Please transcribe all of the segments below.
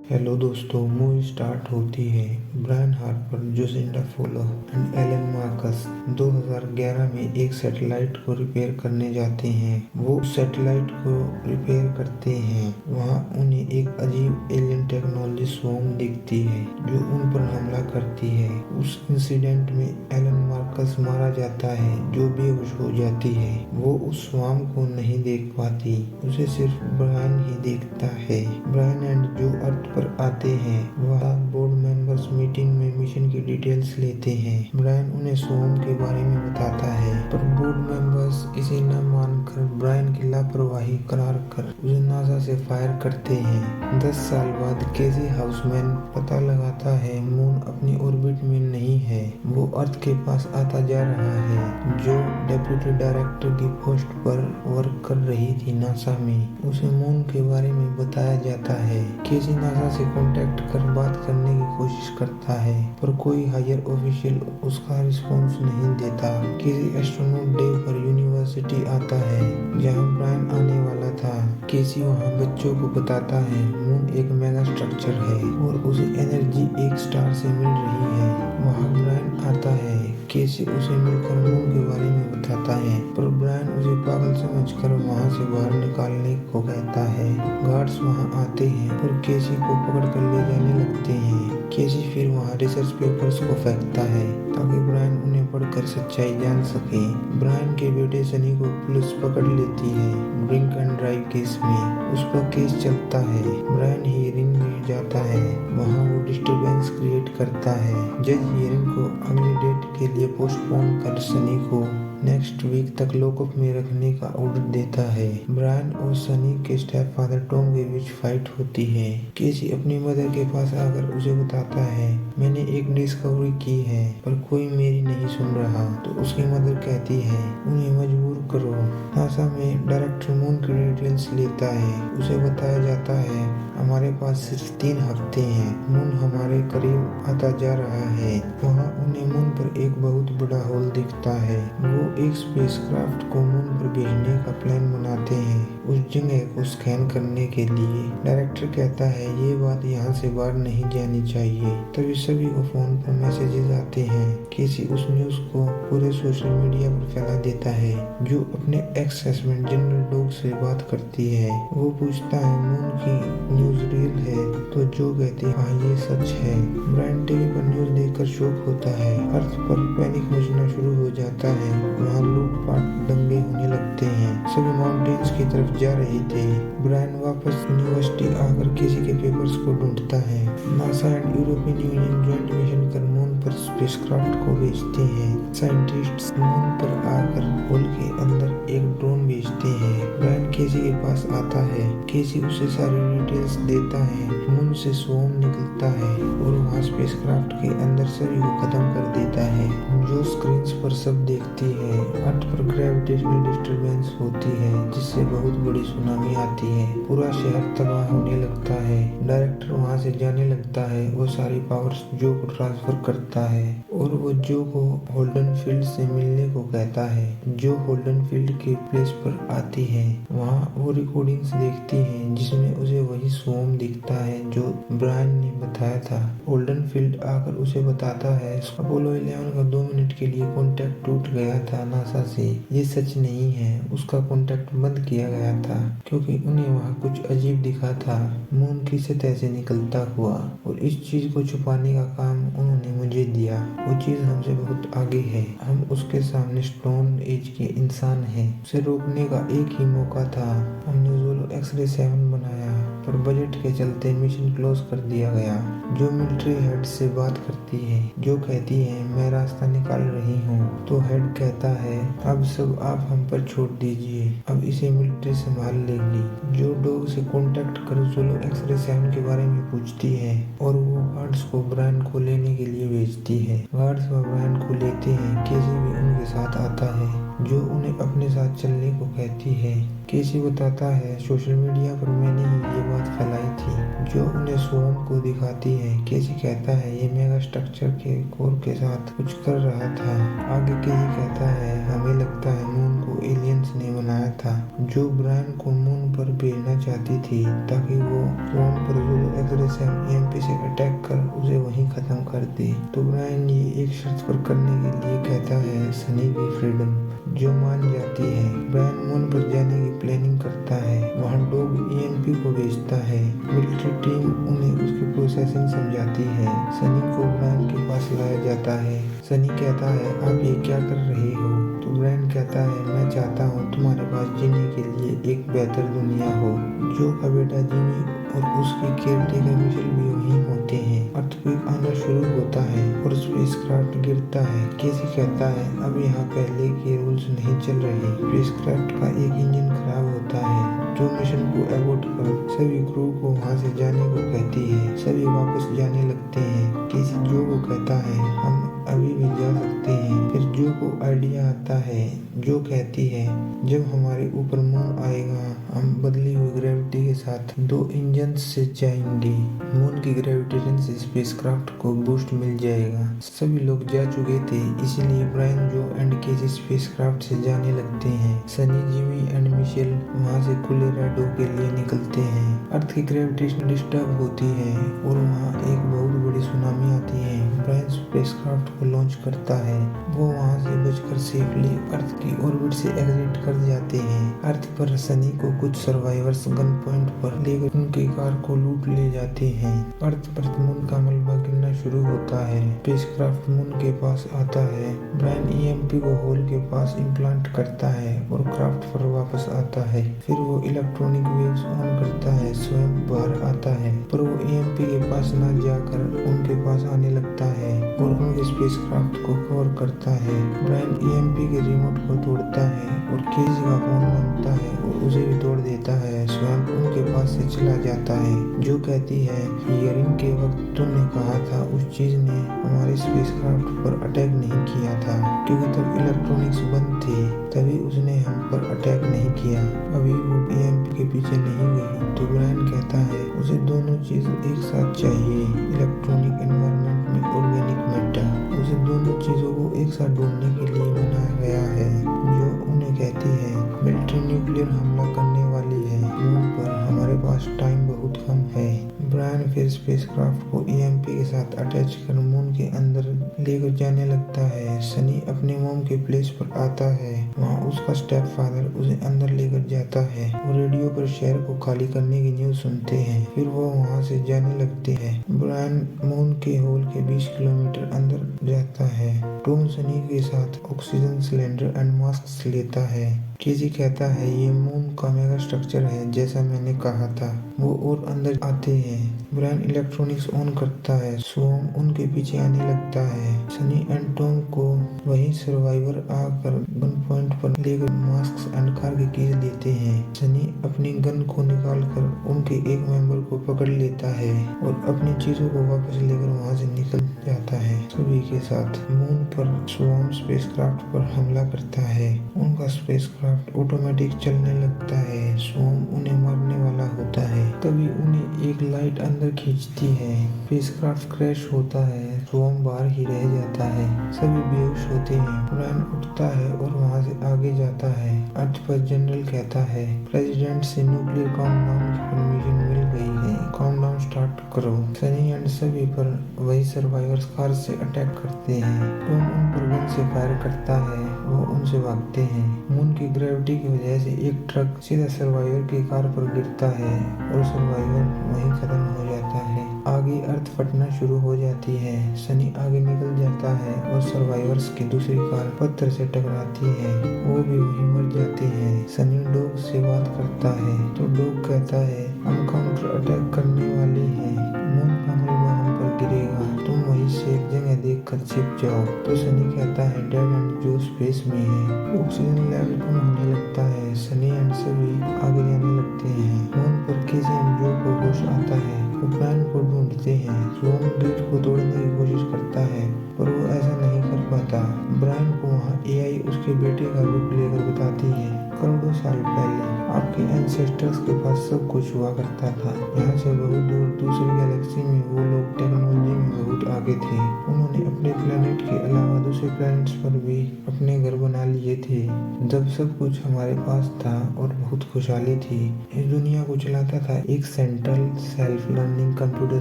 Hello दोस्तों, movie start होती है। Brian Harper, Jocinda Fuller and Alan Marcus 2011 में एक सैटेलाइट को रिपेयर करने जाते हैं। वो उस सैटेलाइट को रिपेयर करते हैं। वहाँ उन्हें एक अजीब एलियन टेक्नोलॉजी स्वॉर्म दिखती है जो उन पर हमला करती है। उस इंसिडेंट में एलन मार्कस मारा जाता है जो बेहोश हो जाती है। वो उस स्वॉर्म को नहीं देख पाती, उसे सिर्फ ब्रायन ही देखता है। ब्रायन एंड जो अर्थ पर आते हैं, वह बोर्ड मेंबर्स मीटिंग में मिशन की डिटेल्स लेते हैं। ब्रायन उन्हें स्वॉर्म के बारे में बताता है, पर बोर्ड मेंबर्स इसे न मानकर ब्रायन की लापरवाही करार कर उसे नासा से फायर करते हैं। 10 साल बाद केसी हाउसमैन पता लगाता है मून अपनी ऑर्बिट में नहीं है, वो अर्थ के पास आता जा रहा है। जो डेप्यूटी डायरेक्टर की पोस्ट पर वर्क कर रही थी नासा में, उसे मून के बारे में बताया जाता है। केसी नासा से कांटेक्ट कर बात करने की कोशिश करता है, पर कोई हायर ऑफिशियल उसका रिस्पॉन्स नहीं देता। केसी एस्ट्रोनॉट डे पर यूनिवर्सिटी आता है जहां ब्रायन आने वाला था। केसी वहां बच्चों को बताता है मून एक मेगा स्ट्रक्चर है और उसे एनर्जी एक स्टार से मिल रही है। वहां ब्रायन आता है। केसी उसे मिलकर मून के बारे में बताता है, पर ब्रायन उसे पागल समझकर वहां से बाहर निकालने को कहता है। गार्ड्स वहां आते हैं और केसी को पकड़ कर ले जाने लगते हैं। केसी फिर वहां रिसर्च पेपर्स को फेंकता है ताकि ब्रायन उन्हें पढ़कर सच्चाई जान सके। ब्रायन के बेटे सनी को पुलिस पकड़ लेती है ड्रिंक एंड ड्राइव केस में। उस पर केस चलता है। ब्रायन हियरिंग में जाता है, वहाँ वो डिस्टरबेंस क्रिएट करता है। जज हियरिंग को अगली डेट के लिए पोस्टपोन कर सनी को नेक्स्ट वीक तक लॉकअप में रखने का ऑर्डर देता है। ब्रायन और सनी के स्टेप फादर टॉम के बीच फाइट होती है। केसी अपनी मदर के पास आकर उसे बताता है, मैंने एक डिस्कवरी की है पर कोई मेरी नहीं सुन रहा। तो उसकी मदर कहती है, उन्हें मजबूर करो। नासा में डायरेक्टर मून की डिटेल्स लेता है। उसे बताया जाता है, हमारे पास सिर्फ 3 हफ्ते हैं, मून हमारे करीब आता जा रहा है। वहाँ उन्हें मून पर एक बहुत बड़ा होल दिखता है। वो एक स्पेसक्राफ्ट को मून पर भेजने का प्लान बनाते हैं उस जगह को स्कैन करने के लिए। डायरेक्टर कहता है ये बात यहाँ से बाहर नहीं जानी चाहिए। तभी सभी को फोन पर मैसेजेस आते हैं। केसी उस न्यूज को पूरे सोशल मीडिया पर फैला देता है। जो अपने एक्स हस्बैंड जनरल डॉग से बात करती है, वो पूछता है मून की न्यूज रियल है, तो जो कहती है हाँ ये सच है। ब्रायन टीवी पर न्यूज देखकर शॉक होता है। अर्थ पर पैनिक मचना शुरू हो जाता है। वहाँ लूटपाट दंगे होने लगते हैं। सभी माउंटेन्स की तरफ जा रहे थे। ब्रायन वापस यूनिवर्सिटी आकर केसी के पेपर्स को ढूंढता है। NASA and European union joint mission कर मून पर स्पेसक्राफ्ट को भेजते हैं। साइंटिस्ट्स मून पर आकर होल के अंदर एक ड्रोन भेजते हैं। ब्रायन केसी के पास आता है। केसी उसे सारी डिटेल्स देता है। मून से स्वॉर्म निकलता है और वहाँ स्पेसक्राफ्ट के अंदर सभी को खत्म कर देता है। जो स्क्रीन्स पर सब देखती है, अर्थ पर ग्रेविटेशनल डिस्टरबेंस होती है जिससे बहुत बड़ी सुनामी आती है। पूरा शहर तबाह होने लगता है। डायरेक्टर वहाँ से जाने लगता है। वो सारी पावर्स जो को ट्रांसफर करता है और वो जो को होल्डन फील्ड से मिलने को कहता है। जो होल्डन फील्ड के प्लेस पर आती है, वहाँ वो रिकॉर्डिंग्स देखती है जिसमें उसे वही स्वॉर्म दिखता है जो ब्रायन ने बताया था। होल्डन फील्ड आकर उसे बताता है अपोलो 11 का 2 मिनट के लिए कॉन्टैक्ट टूट गया था नासा से। ये सच नहीं है, उसका कॉन्टैक्ट बंद किया गया था क्योंकि उन्हें वहाँ कुछ अजीब दिखा था मून की सतह से निकलता हुआ, और इस चीज को छुपाने का काम उन्होंने मुझे दिया। वो चीज हमसे बहुत आगे है। हम उसके सामने स्टोन एज के इंसान हैं। उसे रोकने का एक ही मौका था। हमने जोलो एक्स-रे 7 बनाया, पर बजट के चलते मिशन क्लोज कर दिया गया। जो मिलिट्री हेड से बात करती है, जो कहती है मैं रास्ता निकाल रही हूँ, तो हेड कहता है अब सब आप हम पर छोड़ दीजिए, अब इसे मिलिट्री संभाल लेगी। जो डॉग से कांटेक्ट कर जोलो एक्स-रे 7 के बारे में पूछती है और वो गार्ड्स को ब्रायन को लेने के लिए भेजती है। गार्ड्स ब्रायन को लेते हैं। केसी भी उनके साथ आता है, जो उन्हें अपने साथ चलने को कहती है। केसी बताता है सोशल मीडिया पर मैंने ही ये बात फैलाई थी, जो उन्हें स्वयं को दिखाती है। केसी कहता है ये मेगा स्ट्रक्चर के कोर के साथ कुछ कर रहा था। आगे केसी कहता है हमें लगता है मून को एलियंस ने बनाया था, जो ब्रायन को मून पर भेजना चाहती थी ताकि वो स्वयं पर एग्रेसिव EMP से अटैक कर उसे वहीं खत्म कर दे। तो ब्रायन ये एक शर्त पर करने के लिए कहता है, सनी की फ्रीडम, जो मान जाती है। ब्रायन मून पर जाने की प्लानिंग करता है। वहाँ डॉग EMP को भेजता है। मिलिट्री टीम उन्हें उसकी प्रोसेसिंग समझाती है। सनी को ब्रायन के पास लाया जाता है। सनी कहता है आप ये क्या कर रहे हो? तो ब्रायन कहता है मैं चाहता हूँ तुम्हारे पास जीने के लिए एक बेहतर दुनिया हो। जो का बेटा जिमी और उसकी केयरटेकर मिशेल भी वहीं होते हैं। अर्थक्वेक आना शुरू होता है और स्पेसक्राफ्ट गिरता है। केसी कहता है अब यहाँ पहले के रूल्स नहीं चल रहे। स्पेसक्राफ्ट का एक इंजन खराब होता है, जो मिशन को एबॉर्ट कर सभी क्रू को वहाँ से जाने को कहती है। सभी वापस जाने लगते हैं। केसी जो को कहता है हम अभी भी जा सकते हैं। फिर जो को आइडिया आता है। जो कहती है जब हमारे ऊपर मून आएगा हम बदली हुई ग्रेविटी के साथ 2 इंजन से जाएंगे। मून की ग्रेविटेशन से स्पेसक्राफ्ट को बूस्ट मिल जाएगा। सभी लोग जा चुके थे, इसीलिए ब्रायन, जो एंड केसी स्पेसक्राफ्ट से जाने लगते हैं। सनी, जिमी एंड मिशेल वहाँ से खुले राइडों के लिए निकलते हैं। अर्थ की ग्रेविटेशन डिस्टर्ब होती है और वहाँ एक बहुत बड़ी सुनामी आती है। ब्रायन स्पेसक्राफ्ट को लॉन्च करता है। वो वहाँ से बचकर सेफली अर्थ की ऑर्बिट से एग्जिट कर जाते हैं। अर्थ पर सनी को कुछ सर्वाइवर्स गन पॉइंट पर लेकर उनकी कार को लूट ले जाते हैं। अर्थ पर मून का मलबा गिरना शुरू होता है। स्पेसक्राफ्ट मून के पास आता है। ब्रायन EMP को होल के पास इम्प्लांट करता है और क्राफ्ट पर वापस आता है। फिर वो इलेक्ट्रॉनिक वेव्स ऑन करता है, स्वयं बाहर आता है, पर वो EMP के पास न जाकर उनके पास आने लगता है और उनके स्पेसक्राफ्ट को कवर करता है। ब्रायन EMP के रिमोट को तोड़ता है और केसी का फोन मांगता है और उसे भी तोड़ देता है। स्वयं उनके पास से चला जाता है। जो कहती है हियरिंग के वक्त तुमने कहा था उस चीज ने हमारे स्पेसक्राफ्ट पर अटैक नहीं किया था, क्योंकि तब इलेक्ट्रॉनिक्स बंद थे, तभी उसने हम पर अटैक नहीं किया। अभी वो EMP के पीछे नहीं गई। तो ब्रायन कहता है उसे दोनों चीज एक साथ चाहिए, इलेक्ट्रॉनिक एनवायरनमेंट में ऑर्गेनिक मैटर। उसे दोनों चीजों को एक साथ ढूंढने के लिए बनाया गया है। जो उन्हें कहती है मिलिट्री न्यूक्लियर हमला करने वाली है मून पर, हमारे पास टाइम बहुत कम है। ब्रायन फिर स्पेसक्राफ्ट को EMP के साथ अटैच कर मून के अंदर लेकर जाने लगता है। सनी अपने मोम के प्लेस पर आता है। वहाँ उसका स्टेप फादर उसे अंदर लेकर जाता है और रेडियो पर शहर को खाली करने की न्यूज सुनते हैं। फिर वो वहाँ से जाने लगते हैं। ब्रायन मून के होल के 20 किलोमीटर अंदर जाता है। टॉम सनी के साथ ऑक्सीजन सिलेंडर एंड मास्क लेता है। केसी कहता है ये मून का मेगा स्ट्रक्चर है जैसा मैंने कहा था। वो और अंदर आते हैं। ब्रायन इलेक्ट्रॉनिक्स ऑन करता है। सोम उनके पीछे आने लगता है। सनी एंड टॉम को वही सर्वाइवर आकर गन पॉइंट पर लेकर मास्क एंड कार की कीज लेते हैं। सनी अपनी गन को निकालकर उनके एक मेंबर को पकड़ लेता है और अपनी चीजों को वापस लेकर वहां से निकल जाता है। सभी के साथ मून पर स्वॉर्म स्पेसक्राफ्ट पर हमला करता है। उनका स्पेसक्राफ्ट ऑटोमेटिक चलने लगता है। स्वॉर्म उन्हें मारने वाला होता है। तभी उन्हें एक लाइट अंदर खींचती है। स्पेसक्राफ्ट क्रैश होता है। स्वॉर्म बाहर ही रह जाता है। सभी बेहोश होते हैं। ब्रायन उठता है और वहां से आगे जाता है। अर्थ पर जनरल कहता है प्रेसिडेंट से न्यूक्लियर काउंटडाउन की परमिशन मिल गई है, काउंटडाउन स्टार्ट करो। सनी एंड सभी पर वही सर्वाइवर्स कार से अटैक करते हैं। टॉम उन पर गन से फायर करता है। वो उनसे भागते हैं। मून की ग्रेविटी की वजह से एक ट्रक सीधा सर्वाइवर की कार पर गिरता है और सर्वाइवर वहीं खत्म हो जाता है। आगे अर्थ फटना शुरू हो जाती है। सनी आगे निकल जाता है और सर्वाइवर्स की दूसरी कार पत्थर से टकराती है। वो भी वहीं मर जाते हैं। सनी डॉग से बात करता है तो डॉग कहता है हम काउंटर अटैक करने वाले हैं। मून का मलबा हम पर गिरेगा, तुम वहीं से एक जगह देख कर छिप जाओ। तो सनी कहता है डेड एंड जो स्पेस में है। ऑक्सीजन लेवल कम होने लगता है। सनी एंड सभी आगे जाने लगते हैं। मून पर केसी एंड जो को होश आता है। वो ब्रायन को ढूंढते हैं। सोम गेट को तोड़ने की कोशिश करता है पर वो ऐसा नहीं कर पाता। ब्रायन को वहाँ एआई उसके बेटे का रूप लेकर बताती है, करोड़ों साल पहले आपके एंसेस्टर्स के पास सब कुछ हुआ करता था। यहाँ से बहुत दूर दूसरी गैलेक्सी में वो लोग टेक्नोलॉजी में बहुत आगे थे। उन्होंने अपने प्लेनेट के अलावा दूसरे प्लैनेट्स पर भी अपने घर बना लिए थे। जब सब कुछ हमारे पास था और बहुत खुशहाली थी, इस दुनिया को चलाता था एक central self learning computer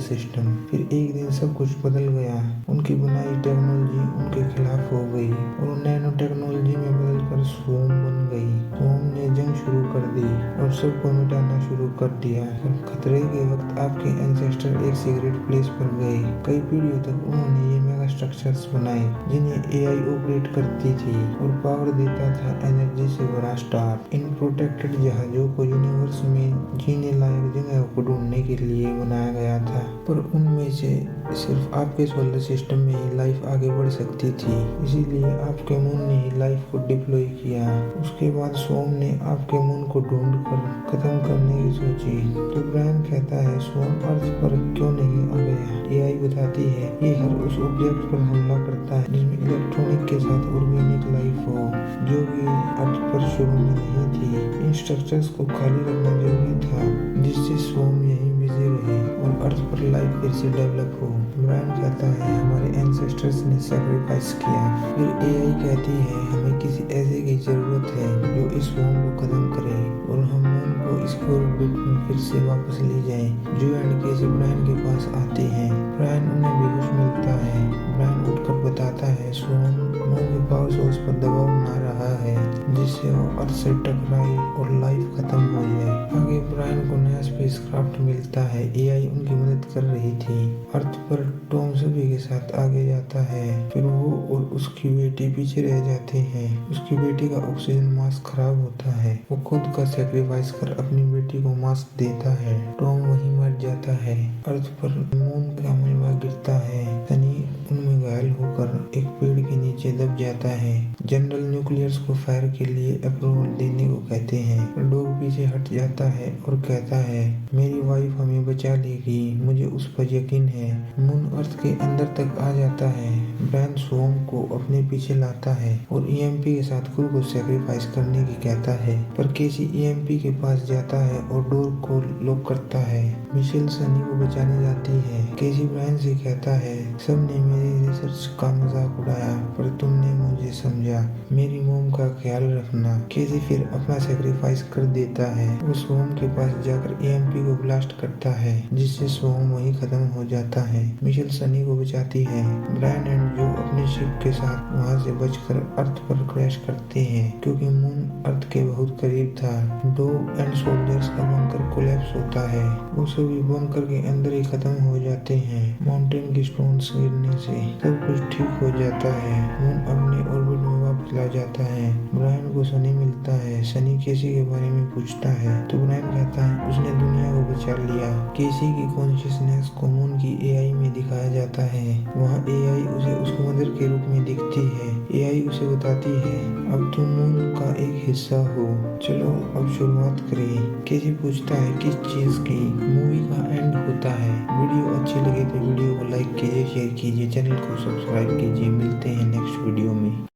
system. फिर एक दिन सब कुछ बदल गया। उनकी बनाई टेक्नोलॉजी उनके खिलाफ हो गई और नैनो टेक्नोलॉजी में बदलकर स्वॉर्म बन गई। स्वॉर्म ने जंग शुरू कर दी और सबको मिटाना शुरू कर दिया। खतरे के वक्त आपके एंसेस्टर एक सीक्रेट प्लेस पर गए। कई पीढ़ियों तक उन्होंने ये मेगा स्ट्रक्चर्स बनाए जिन्हें एआई ऑपरेट करती थी और पावर देता था एनर्जी से भरा स्टार। इन प्रोटेक्टेड जहाजों को यूनिवर्स में जीने लायक जगह को ढूंढने के लिए बनाया गया था, पर उनमें से सिर्फ आपके सोलर सिस्टम में ही लाइफ आगे बढ़ सकती थी। इसीलिए आपके मून ने ही लाइफ को डिप्लॉय किया। उसके बाद सोम ने आपके मून को ढूंढकर खत्म करने की सोची। तो ब्रायन कहता है सोम अर्थ पर क्यों नहीं आ गया। एआई बताती है ये हर उस ऑब्जेक्ट पर हमला करता है जिसमें इलेक्ट्रॉनिक के साथ ऑर्गेनिक लाइफ हो, जो कि अर्थ पर शुरू में नहीं थी। इन स्ट्रक्चर्स को खाली रखना जरूरी था जिससे सोम यहीं बिजी रहे और अर्थ पर लाइफ फिर से डेवलप हो। ब्रायन कहता है हमारे एंसेस्टर्स ने सैक्रिफाइस किया। फिर एआई कहती है हमें किसी ऐसे की जरूरत है जो इस वॉर को खत्म करे और हम मून को इसके ऑर्बिट में फिर से वापस ले जाएं। जो एंड केसी ब्रायन के पास आते हैं। ब्रायन उन्हें बेहोश मिलता है। ब्रायन उठकर बताता है सोम मून के पावर सोर्स पर दबाव बना रहा है जिससे वो अर्थ से टकराए और लाइफ खत्म हो जाए। आगे ब्रायन को नया स्पेसक्राफ्ट मिलता है। एआई उनकी मदद कर रही थी। अर्थ पर टॉम सभी के साथ आगे जाता है। फिर वो और उसकी बेटी पीछे रह जाते हैं। उसकी बेटी का ऑक्सीजन मास्क खराब होता है। वो खुद का सेक्रीफाइस कर अपनी बेटी को मास्क देता है। टॉम वहीं मर जाता है। अर्थ पर मून का मलबा गिरता है। सनी उनमें घायल होकर एक पेड़ के नीचे दब जाता है। जनरल न्यूक्लियर्स को फायर के लिए अप्रूवल देने को कहते हैं। डॉग पीछे हट जाता है और कहता है मेरी वाइफ हमें बचा लेगी, मुझे उस पर यकीन है। मून अर्थ के अंदर तक आ जाता है। ब्रायन सोम को अपने पीछे लाता है और ईएमपी के साथ खुद को सैक्रिफाइस करने की कहता है, पर केसी ईएमपी के पास जाता है और डोर को लॉक करता है। मिशेल सनी को बचाने जाती है। केसी ब्रायन से कहता है सबने मेरे रिसर्च का मजाक उड़ाया पर तुमने मुझे समझा। मेरी मोम का ख्याल रखना। केसी फिर अपना सैक्रिफाइस कर देता है। वो सोम के पास जाकर ईएमपी को ब्लास्ट करता है जिससे सोम वहीं खत्म हो जाता है। मिशेल सनी को बचाती है। ब्रायन एंड जो अपने शिप के साथ वहां से बचकर अर्थ पर क्रैश करते हैं क्योंकि मून अर्थ के बहुत करीब था। डो एंड सोल्जर्स का बंकर कोलैप्स होता है। वो सभी बंकर के अंदर ही खत्म हो जाते हैं। माउंटेन की स्टोन्स गिरने से सब कुछ ठीक हो जाता है। मून अपने ऑर्बिट में वापस ला जाता है। ब्रायन को सनी मिलता है। सनी केसी के बारे में पूछता है तो ब्रायन कहता है उसने दुनिया को बचा लिया। केसी की कॉन्शियसनेस को मून की एआई में दिखाया जाता है। वहाँ एआई उसे उसकी मदर के रूप में दिखती है। एआई उसे बताती है अब तुम मून का एक हिस्सा हो, चलो अब शुरुआत करें। केसी पूछता है किस चीज की। मूवी का एंड होता है। वीडियो अच्छी लगे तो वीडियो को लाइक कीजिए, शेयर कीजिए, चैनल को सब्सक्राइब कीजिए। मिलते हैं नेक्स्ट वीडियो में।